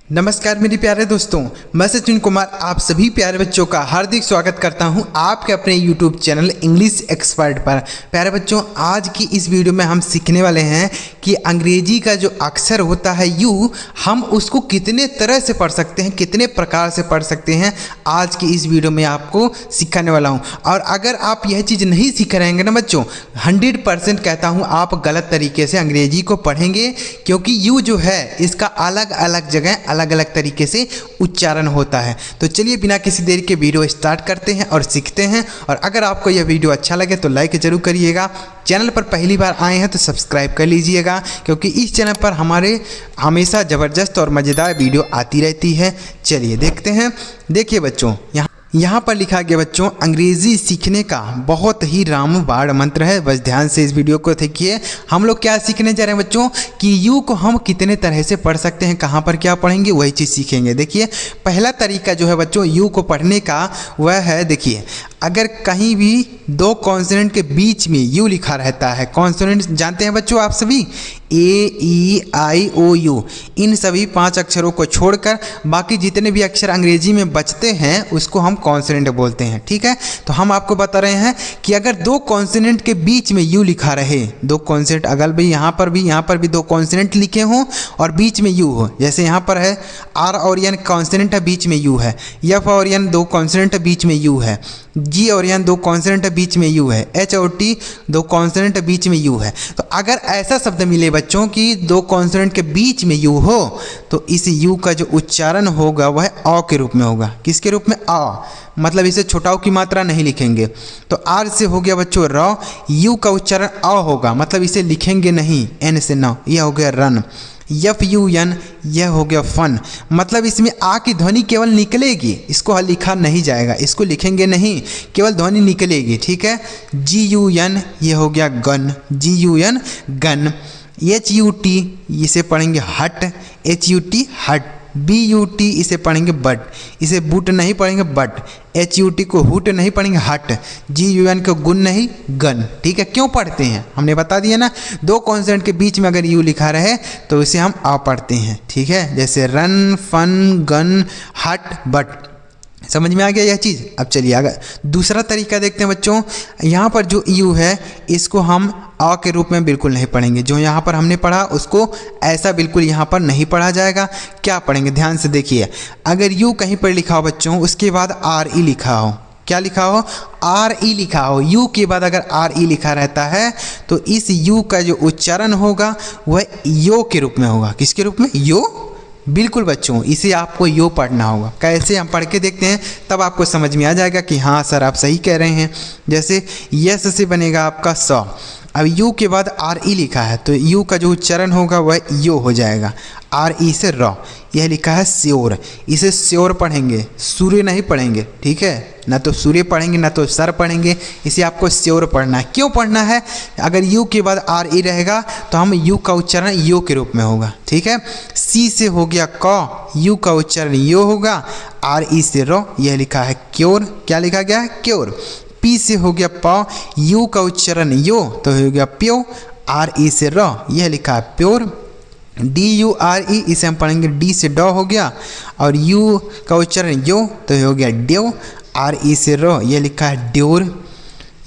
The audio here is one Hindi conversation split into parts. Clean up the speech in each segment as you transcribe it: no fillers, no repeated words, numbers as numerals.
नमस्कार मेरे प्यारे दोस्तों, मैं सचिन कुमार आप सभी प्यारे बच्चों का हार्दिक स्वागत करता हूं आपके अपने YouTube चैनल इंग्लिश एक्सपर्ट पर। प्यारे बच्चों, आज की इस वीडियो में हम सीखने वाले हैं कि अंग्रेजी का जो अक्षर होता है यू, हम उसको कितने तरह से पढ़ सकते हैं, कितने प्रकार से पढ़ सकते हैं। आज की इस वीडियो में आपको सिखाने वाला हूँ। और अगर आप यह चीज़ नहीं सीख रहेंगे ना बच्चों, 100% कहता हूँ आप गलत तरीके से अंग्रेजी को पढ़ेंगे, क्योंकि यू जो है इसका अलग अलग जगह अलग अलग तरीके से उच्चारण होता है। तो चलिए बिना किसी देरी के वीडियो स्टार्ट करते हैं और सीखते हैं। और अगर आपको यह वीडियो अच्छा लगे तो लाइक जरूर करिएगा। चैनल पर पहली बार आए हैं तो सब्सक्राइब कर लीजिएगा, क्योंकि इस चैनल पर हमारे हमेशा ज़बरदस्त और मज़ेदार वीडियो आती रहती है। चलिए देखते हैं। देखिए बच्चों, यहाँ पर लिखा गया बच्चों, अंग्रेजी सीखने का बहुत ही रामबाण मंत्र है। बस ध्यान से इस वीडियो को देखिए। हम लोग क्या सीखने जा रहे हैं बच्चों कि यू को हम कितने तरह से पढ़ सकते हैं, कहाँ पर क्या पढ़ेंगे वही चीज़ सीखेंगे। देखिए पहला तरीका जो है बच्चों यू को पढ़ने का वह है, देखिए अगर कहीं भी दो कॉन्सोनेंट के बीच में यू लिखा रहता है, कॉन्सोनेंट जानते हैं बच्चों आप सभी, ए ई आई ओ यू, इन सभी 5 अक्षरों को छोड़कर बाकी जितने भी अक्षर अंग्रेजी में बचते हैं उसको हम कॉन्सोनेंट बोलते हैं। ठीक है, तो हम आपको बता रहे हैं कि अगर दो कॉन्सोनेंट के बीच में यू लिखा रहे, दो कॉन्सोनेंट अगल भी यहाँ पर भी दो कॉन्सोनेंट लिखे हों और बीच में यू हो, जैसे यहाँ पर है आर और एन कॉन्सोनेंट है, बीच में यू है, एफ और एन दो कॉन्सोनेंट है, बीच में यू है, जी और एन दो कॉन्सोनेंट बीच में यू है, एच और टी दो कॉन्सोनेंट बीच में यू है। तो अगर ऐसा शब्द मिले बच्चों कि दो कॉन्सोनेंट के बीच में यू हो, तो इस यू का जो उच्चारण होगा वह अ के रूप में होगा। किसके रूप में? अ, मतलब इसे छोटाऊ की मात्रा नहीं लिखेंगे। तो आर से हो गया बच्चों र, यू का उच्चारण अ होगा, मतलब इसे लिखेंगे नहीं एन से न, यह हो गया रन। एफ यू एन, यह हो गया फन, मतलब इसमें आ की ध्वनि केवल निकलेगी, इसको लिखा नहीं जाएगा, इसको लिखेंगे नहीं, केवल ध्वनि निकलेगी। ठीक है। जी यू एन, यह हो गया gun, G U N gun. H U T, इसे पढ़ेंगे hut, H U T hut. B U T, इसे पढ़ेंगे बट, इसे बूट नहीं पढ़ेंगे बट। एच यू टी को हुट नहीं पढ़ेंगे हट। जी यू एन को गुन नहीं गन। ठीक है, क्यों पढ़ते हैं हमने बता दिया ना, दो कॉन्सोनेंट के बीच में अगर यू लिखा रहे तो इसे हम आ पढ़ते हैं। ठीक है, जैसे रन, फन, गन, हट, बट। समझ में आ गया यह चीज़। अब चलिए अगर दूसरा तरीका देखते हैं बच्चों। यहाँ पर जो यू है इसको हम अ के रूप में बिल्कुल नहीं पढ़ेंगे, जो यहाँ पर हमने पढ़ा उसको ऐसा बिल्कुल यहाँ पर नहीं पढ़ा जाएगा। क्या पढ़ेंगे, ध्यान से देखिए। अगर यू कहीं पर लिखा हो बच्चों, उसके बाद आर ई लिखा हो, क्या लिखा हो, आर ई लिखा हो, यू के बाद अगर आर ई लिखा रहता है तो इस यू का जो उच्चारण होगा वह यो के रूप में होगा। किसके रूप में? यो। बिल्कुल बच्चों, इसे आपको यो पढ़ना होगा। कैसे, हम पढ़ के देखते हैं तब आपको समझ में आ जाएगा कि हाँ सर आप सही कह रहे हैं। जैसे यस से बनेगा आपका स, अब यू के बाद आर ई लिखा है तो यू का जो उच्चारण होगा वह यो हो जाएगा। आर ई से र, यह लिखा है स्योर, इसे स्योर पढ़ेंगे, सूर्य नहीं पढ़ेंगे। ठीक है, ना तो सूर्य पढ़ेंगे ना तो सर पढ़ेंगे, इसे आपको स्योर पढ़ना है। क्यों पढ़ना है? अगर यू के बाद आर ई रहेगा तो हम यू का उच्चारण यो के रूप में होगा। ठीक है। सी से हो गया क, यू का उच्चारण यो होगा। आर ई से रो, यह लिखा है क्योर, क्या लिखा गया है? क्योर। पी से हो गया प, यू का उच्चारण यो तो हो गया प्यो। आर ई से र, यह लिखा है pure. D you R E, इसे हम पढ़ेंगे डी से ड हो गया, और यू का उच्चारण यो तो हो गया ड्यो। आर ई से रो, यह लिखा है ड्योर।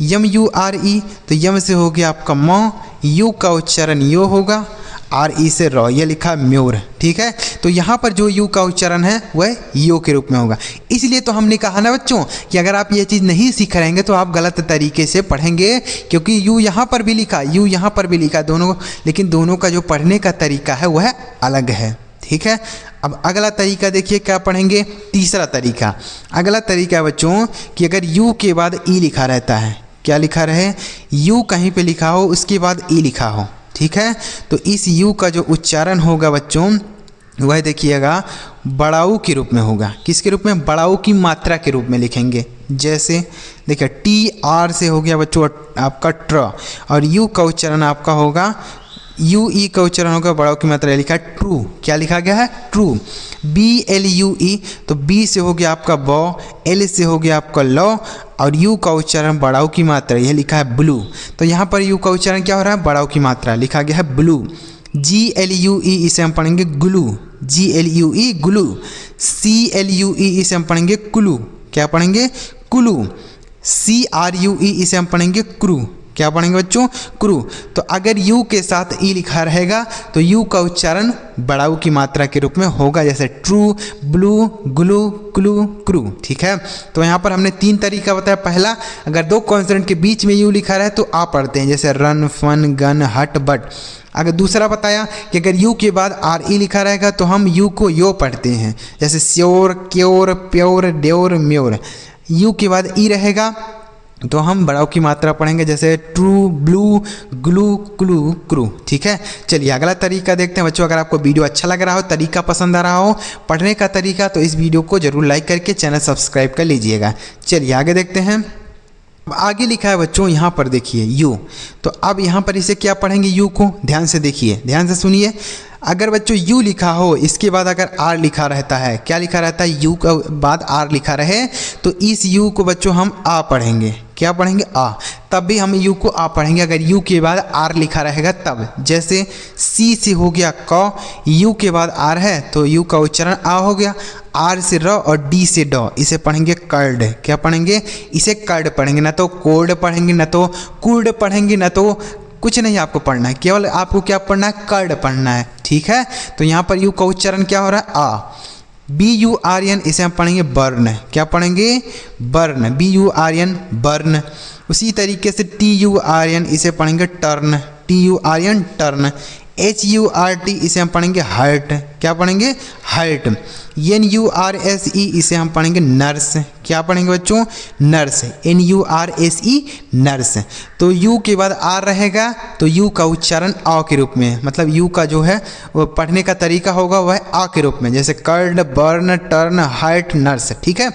यम यू आर ई, तो यम से हो गया आपका म, यू का उच्चारण यो होगा। आर ई से रो, यह लिखा है म्योर। ठीक है, तो यहाँ पर जो यू का उच्चारण है वह यो के रूप में होगा। इसलिए तो हमने कहा ना बच्चों कि अगर आप ये चीज़ नहीं सीख रहेंगे तो आप गलत तरीके से पढ़ेंगे, क्योंकि यू यहाँ पर भी लिखा, यू यहाँ पर भी लिखा, दोनों, लेकिन दोनों का जो पढ़ने का तरीका है वह अलग है। ठीक है। अब अगला तरीका देखिए क्या पढ़ेंगे। तीसरा तरीका, अगला तरीका है बच्चों कि अगर यू के बाद ई लिखा रहता है, क्या लिखा रहे, यू कहीं पे लिखा हो उसके बाद ई लिखा हो। ठीक है, तो इस यू का जो उच्चारण होगा बच्चों वह देखिएगा बड़ाऊ के रूप में होगा। किसके रूप में? बड़ाऊ की मात्रा के रूप में लिखेंगे। जैसे देखिए टी आर से हो गया बच्चों आपका ट्र, और यू का उच्चारण आपका होगा, यू ई का उच्चारण होगा बड़ाऊ की मात्रा, लिखा है ट्रू, क्या लिखा गया है? True. B L U E, तो बी से हो गया आपका बॉ, एल से हो गया आपका लॉ, और यू का उच्चारण बड़ाऊ की मात्रा, यह लिखा है ब्लू। तो यहाँ पर यू का उच्चारण क्या हो रहा है? बड़ाऊ की मात्रा, लिखा गया है ब्लू। GLUE, इसे हम पढ़ेंगे ग्लू। GLUE glue. CLUE इसे हम पढ़ेंगे क्लू। क्या पढ़ेंगे? क्लू। CRUE इसे हम पढ़ेंगे क्रू। क्या पढ़ेंगे बच्चों? क्रू। तो अगर यू के साथ ई लिखा रहेगा तो यू का उच्चारण बड़ा ऊ की मात्रा के रूप में होगा, जैसे true, blue, glue, clue, crew. ठीक है, तो यहाँ पर हमने 3 तरीका बताया। पहला, अगर 2 कॉन्सोनेंट के बीच में यू लिखा रहे तो आ पढ़ते हैं, जैसे रन, फन, गन, हट, बट। अगर दूसरा बताया कि अगर यू के बाद RE लिखा रहेगा तो हम यू को यो पढ़ते हैं, जैसे sure, cure, pure, dure, mure. U के बाद ई रहेगा तो हम बड़ाऊ की मात्रा पढ़ेंगे, जैसे true, blue, glue, clue, crew. ठीक है, चलिए अगला तरीका देखते हैं बच्चों। अगर आपको वीडियो अच्छा लग रहा हो, तरीका पसंद आ रहा हो पढ़ने का तरीका, तो इस वीडियो को जरूर लाइक करके चैनल सब्सक्राइब कर लीजिएगा। चलिए आगे देखते हैं। अब आगे लिखा है बच्चों, यहाँ पर देखिए यू। तो अब यहाँ पर इसे क्या पढ़ेंगे? यू को ध्यान से देखिए, ध्यान से सुनिए। अगर बच्चों यू लिखा हो, इसके बाद अगर आर लिखा रहता है, क्या लिखा रहता है? यू के बाद आर लिखा रहे तो इस यू को बच्चों हम आ पढ़ेंगे। क्या पढ़ेंगे? आ। तब भी हम यू को आ पढ़ेंगे अगर यू के बाद आर लिखा रहेगा तब। जैसे सी से हो गया क, यू के बाद आर है तो यू का उच्चारण आ हो गया। आर से र और डी से ड, इसे पढ़ेंगे कर्ड। क्या पढ़ेंगे? इसे कर्ड पढ़ेंगे, ना तो कोड पढ़ेंगे, ना तो कुर्ड पढ़ेंगे, ना तो कुछ नहीं आपको पढ़ना है, केवल आपको क्या पढ़ना है? कर्ड पढ़ना है। ठीक है, तो यहाँ पर यू का उच्चारण क्या हो रहा है? आ। BURN इसे हम पढ़ेंगे बर्न। क्या पढ़ेंगे? बर्न। BURN burn. उसी तरीके से TURN इसे पढ़ेंगे टर्न। TURN turn. HURT इसे हम पढ़ेंगे हर्ट। क्या पढ़ेंगे? हर्ट। NURSE इसे हम पढ़ेंगे नर्स। क्या पढ़ेंगे बच्चों? नर्स। NURSE nurse. तो यू के बाद आर रहेगा तो यू का उच्चारण आ के रूप में, मतलब यू का जो है वो पढ़ने का तरीका होगा वह आ के रूप में, जैसे curd, burn, turn, hurt, nurse. ठीक है,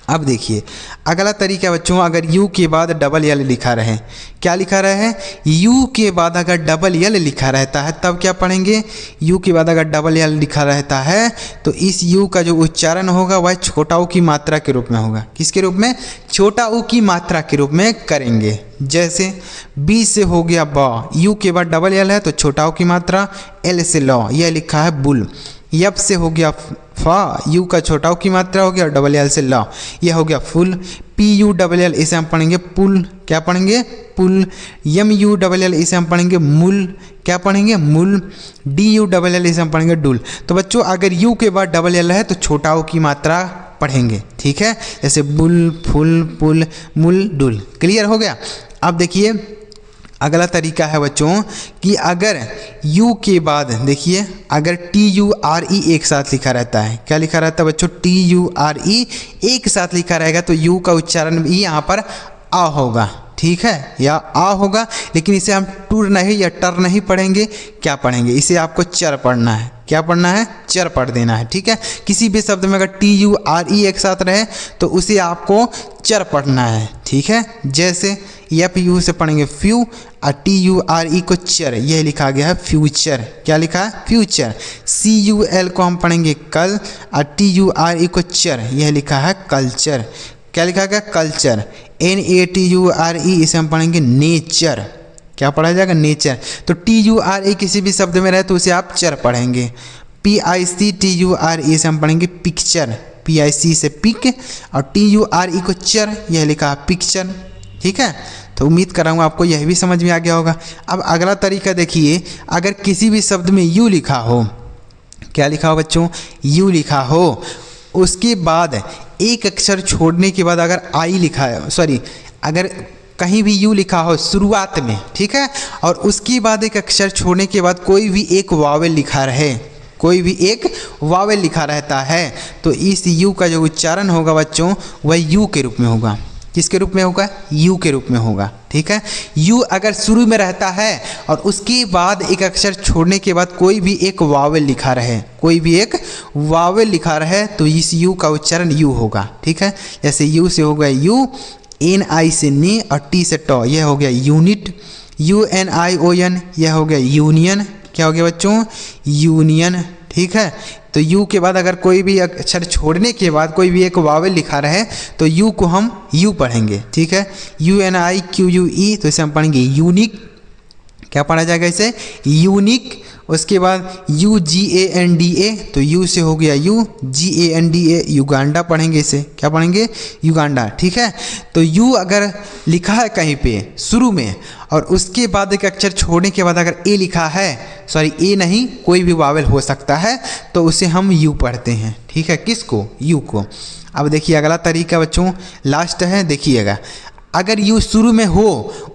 अब देखिए अगला तरीका बच्चों, अगर यू के बाद डबल एल लिखा रहे, क्या लिखा रहे हैं? यू के बाद अगर डबल एल लिखा रहता है तब क्या पढ़ेंगे? यू के बाद अगर डबल एल लिखा रहता है तो इस यू का जो उच्चारण होगा वह छोटा ऊ की मात्रा के रूप में होगा। किसके रूप में? छोटा ऊ की मात्रा के रूप में करेंगे। जैसे बी से हो गया ब, यू के बाद डबल एल है तो छोटा ऊ की मात्रा, एल से लॉ, यह लिखा है बुल। यप से हो गया फा, यू का छोटा ऊ की मात्रा हो गया और डबल एल से लॉ, यह हो गया फुल। PULL इसे हम पढ़ेंगे पुल। क्या पढ़ेंगे? पुल। MULL इसे हम पढ़ेंगे मुल। क्या पढ़ेंगे? मुल। DULL इसे हम पढ़ेंगे डुल। तो बच्चों अगर यू के बाद डबल एल है तो छोटा ऊ की मात्रा पढ़ेंगे। ठीक है, जैसे बुल, फुल, पुल, मुल, डुल। क्लियर हो गया? अब देखिए अगला तरीका है बच्चों कि अगर U के बाद देखिए अगर TURE एक साथ लिखा रहता है, क्या लिखा रहता है बच्चों? TURE एक साथ लिखा रहेगा तो U का उच्चारण भी यहाँ पर आ होगा। ठीक है, या आ होगा, लेकिन इसे हम टूर नहीं या टर नहीं पढ़ेंगे। क्या पढ़ेंगे? इसे आपको चर पढ़ना है। क्या पढ़ना है? चर पढ़ देना है। ठीक है, किसी भी शब्द में अगर TURE एक साथ रहे तो उसे आपको चर पढ़ना है। ठीक है, जैसे FU से पढ़ेंगे फ्यू और TURE को चर, यह लिखा गया है फ्यूचर। क्या लिखा है? फ्यूचर। CUL को हम पढ़ेंगे कल और TURE को चर, यह लिखा है कल्चर। क्या लिखा गया? कल्चर। NATURE इसे हम पढ़ेंगे नेचर। क्या पढ़ा जाएगा? नेचर। तो TURE किसी भी शब्द में रहे तो उसे आप चर पढ़ेंगे। PICTURE इसे हम पढ़ेंगे पिक्चर। PIC से पिक और TURE को चर, यह लिखा है पिक्चर। ठीक है, तो उम्मीद कर रहा हूँ आपको यह भी समझ में आ गया होगा। अब अगला तरीका देखिए, अगर किसी भी शब्द में यू लिखा हो, क्या लिखा हो बच्चों? यू लिखा हो, उसके बाद एक अक्षर छोड़ने के बाद अगर आई लिखा है, सॉरी अगर कहीं भी यू लिखा हो शुरुआत में, ठीक है, और उसके बाद एक अक्षर छोड़ने के बाद कोई भी एक वावेल लिखा रहे, कोई भी एक वावेल लिखा रहता है तो इस यू का जो उच्चारण होगा बच्चों वह यू के रूप में होगा। किसके रूप में होगा? यू के रूप में होगा। ठीक है, यू अगर शुरू में रहता है और उसके बाद एक अक्षर छोड़ने के बाद कोई भी एक वावेल लिखा रहे, कोई भी एक वावेल लिखा रहे तो इस यू का उच्चारण यू होगा। ठीक है, जैसे यू से हो गया यू, NI से ने और टी से टॉ, यह हो गया यूनिट। UNION यह हो गया यूनियन। क्या हो गया बच्चों? यूनियन। ठीक है, तो यू के बाद अगर कोई भी अक्षर छोड़ने के बाद कोई भी एक वावेल लिखा रहे तो यू को हम यू पढ़ेंगे। ठीक है, UNIQUE तो इसे हम पढ़ेंगे यूनिक। क्या पढ़ा जाएगा इसे? यूनिक। उसके बाद UGANDA, तो यू से हो गया UGANDA, युगांडा पढ़ेंगे इसे। क्या पढ़ेंगे? युगांडा। ठीक है, तो यू अगर लिखा है कहीं पे शुरू में और उसके बाद एक अक्षर छोड़ने के बाद अगर ए लिखा है, सॉरी ए नहीं, कोई भी वावेल हो सकता है, तो उसे हम यू पढ़ते हैं। ठीक है, किसको? यू को। अब देखिए अगला तरीका बच्चों, लास्ट है, देखिएगा। अगर यू शुरू में हो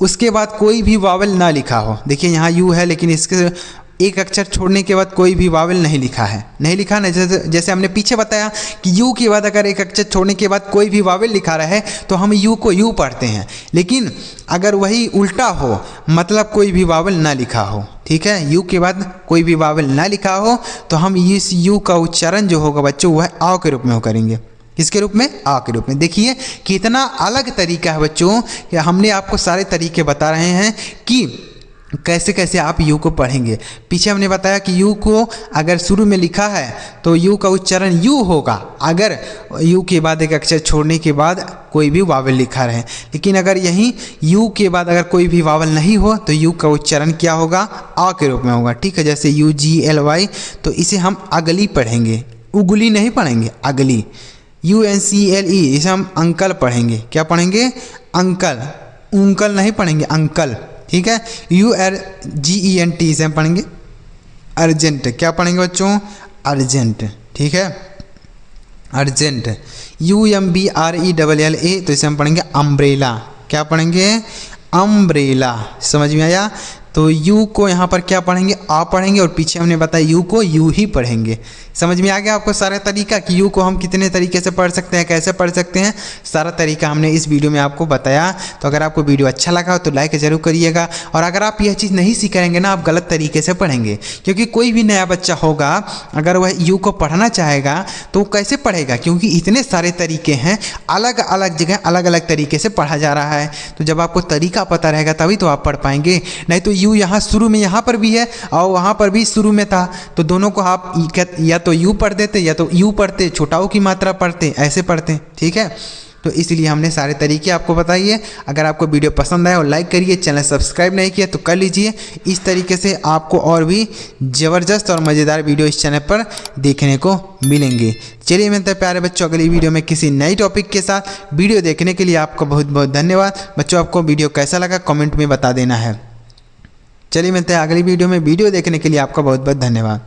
उसके बाद कोई भी वावेल ना लिखा हो, देखिए यहाँ यू है लेकिन इसके एक अक्षर छोड़ने के बाद कोई भी वावेल नहीं लिखा है, नहीं लिखा ना, जैसे हमने पीछे बताया कि यू के बाद अगर एक अक्षर छोड़ने के बाद कोई भी वावेल लिखा रहे तो हम यू को यू पढ़ते हैं। लेकिन अगर वही उल्टा हो, मतलब कोई भी वावेल ना लिखा हो, ठीक है, यू के बाद कोई भी वावेल ना लिखा हो, तो हम इस यू का उच्चारण जो होगा बच्चों वह आ के रूप में हो करेंगे। किसके रूप में? आ के रूप में। देखिए कितना अलग तरीका है बच्चों, कि हमने आपको सारे तरीके बता रहे हैं कि कैसे कैसे आप यू को पढ़ेंगे। पीछे हमने बताया कि यू को अगर शुरू में लिखा है तो यू का उच्चारण यू होगा, अगर यू के बाद एक अक्षर छोड़ने के बाद कोई भी वावेल लिखा रहे। लेकिन अगर यहीं यू के बाद अगर कोई भी वावेल नहीं हो तो यू का उच्चारण क्या होगा? आ के रूप में होगा। ठीक है, जैसे UGLY, तो इसे हम अगली पढ़ेंगे, उगली नहीं पढ़ेंगे, अगली। UNCLE, इसे हम अंकल पढ़ेंगे। क्या पढ़ेंगे? अंकल। उंकल नहीं पढ़ेंगे, अंकल। ठीक है, URGENT, इसे हम पढ़ेंगे अर्जेंट। क्या पढ़ेंगे बच्चों? अर्जेंट। ठीक है, अर्जेंट। UMBRELLA, तो इसे हम पढ़ेंगे अम्ब्रेला। क्या पढ़ेंगे? अम्ब्रेला। समझ में आया? तो यू को यहाँ पर क्या पढ़ेंगे? आ पढ़ेंगे, और पीछे हमने बताया यू को यू ही पढ़ेंगे। समझ में आ गया आपको सारा तरीका कि यू को हम कितने तरीके से पढ़ सकते हैं, कैसे पढ़ सकते हैं, सारा तरीका हमने इस वीडियो में आपको बताया। तो अगर आपको वीडियो अच्छा लगा हो तो लाइक ज़रूर करिएगा। और अगर आप यह चीज़ नहीं सीखेंगे ना, आप गलत तरीके से पढ़ेंगे, क्योंकि कोई भी नया बच्चा होगा अगर वह यू को पढ़ना चाहेगा तो कैसे पढ़ेगा? क्योंकि इतने सारे तरीके हैं, अलग अलग जगह अलग अलग तरीके से पढ़ा जा रहा है। तो जब आपको तरीका पता रहेगा तभी तो आप पढ़ पाएंगे। नहीं तो यू यहाँ शुरू में यहाँ पर भी है और वहाँ पर भी शुरू में था, तो दोनों को आप या तो यू पढ़ देते या तो यू पढ़ते, छोटाओं की मात्रा पढ़ते, ऐसे पढ़ते। ठीक है, तो इसलिए हमने सारे तरीके आपको बताइए। अगर आपको वीडियो पसंद आया और लाइक करिए, चैनल सब्सक्राइब नहीं किया तो कर लीजिए। इस तरीके से आपको और भी ज़बरदस्त और मज़ेदार वीडियो इस चैनल पर देखने को मिलेंगे। चलिए मिलते हैं प्यारे बच्चों अगली वीडियो में किसी नई टॉपिक के साथ। वीडियो देखने के लिए आपको बहुत बहुत धन्यवाद। बच्चों आपको वीडियो कैसा लगा कमेंट में बता देना है। चलिए मिलते हैं अगली वीडियो में। वीडियो देखने के लिए आपका बहुत बहुत धन्यवाद।